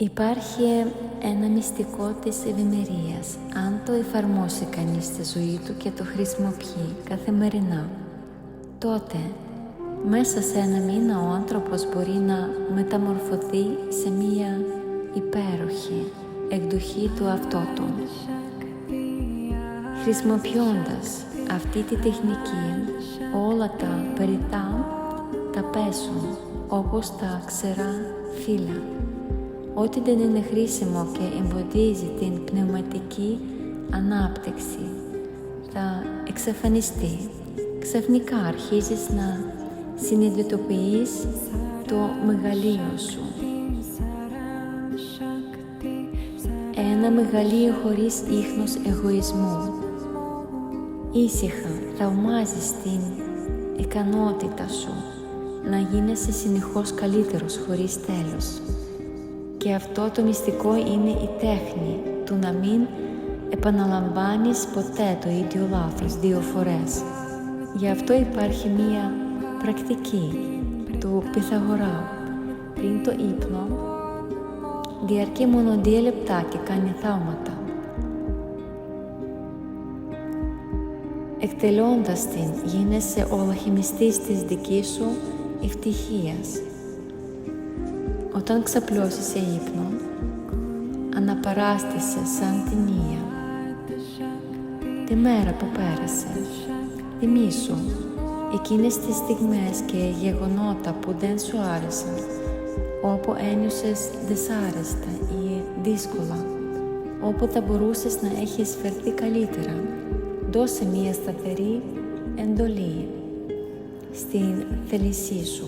Υπάρχει ένα μυστικό της ευημερίας, αν το εφαρμόσει κανείς στη ζωή του και το χρησιμοποιεί καθημερινά. Τότε, μέσα σε ένα μήνα ο άνθρωπος μπορεί να μεταμορφωθεί σε μία υπέροχη εκδοχή του αυτό του. Χρησιμοποιώντας αυτή τη τεχνική, όλα τα περιττά τα πέσουν όπως τα ξερά φύλλα. Ό,τι δεν είναι χρήσιμο και εμποδίζει την πνευματική ανάπτυξη θα εξαφανιστεί. Ξαφνικά αρχίζεις να συνειδητοποιείς το μεγαλείο σου. Ένα μεγαλείο χωρίς ίχνος εγωισμού. Ήσυχα θαυμάζεις την ικανότητα σου να γίνεσαι συνεχώς καλύτερος χωρίς τέλος. Και αυτό το μυστικό είναι η τέχνη του να μην επαναλαμβάνεις ποτέ το ίδιο λάθος 2 φορές. Γι' αυτό υπάρχει μία πρακτική του Πυθαγορά. Πριν το ύπνο, διαρκεί μόνο 2 λεπτά και κάνει θαύματα. Εκτελώντας την, γίνεσαι ο αλχημιστής της δικής σου ευτυχίας. Όταν ξαπλώσεις σε ύπνο, αναπαράστησες σαν την Ία τη μέρα που πέρασε. Θυμήσου εκείνες τις στιγμές και γεγονότα που δεν σου άρεσαν, όπου ένιωσες δυσάρεστα ή δύσκολα, όπου θα μπορούσες να έχεις φερθεί καλύτερα. Δώσε μία σταθερή εντολή στην θέλησή σου.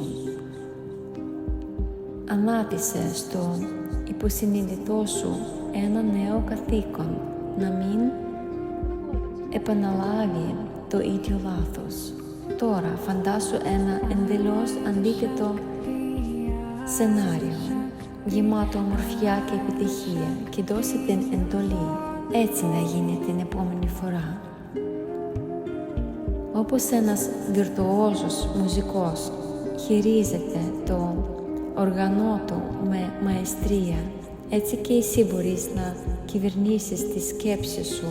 Ανάτησε στο υποσυνείδητό σου ένα νέο καθήκον, να μην επαναλάβει το ίδιο λάθος. Τώρα φαντάσου ένα εντελώς αντίθετο σενάριο, γεμάτο ομορφιά και επιτυχία, και δώσε την εντολή έτσι να γίνει την επόμενη φορά. Όπως ένας βιρτουόζος μουσικός χειρίζεται το όργανο του με μαεστρία, έτσι και εσύ μπορείς να κυβερνήσεις τη σκέψη σου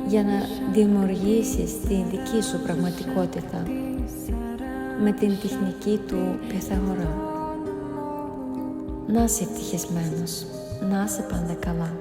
για να δημιουργήσεις τη δική σου πραγματικότητα με την τεχνική του Πυθαγορά. Να είσαι ευτυχισμένος, να είσαι πάντα καλά.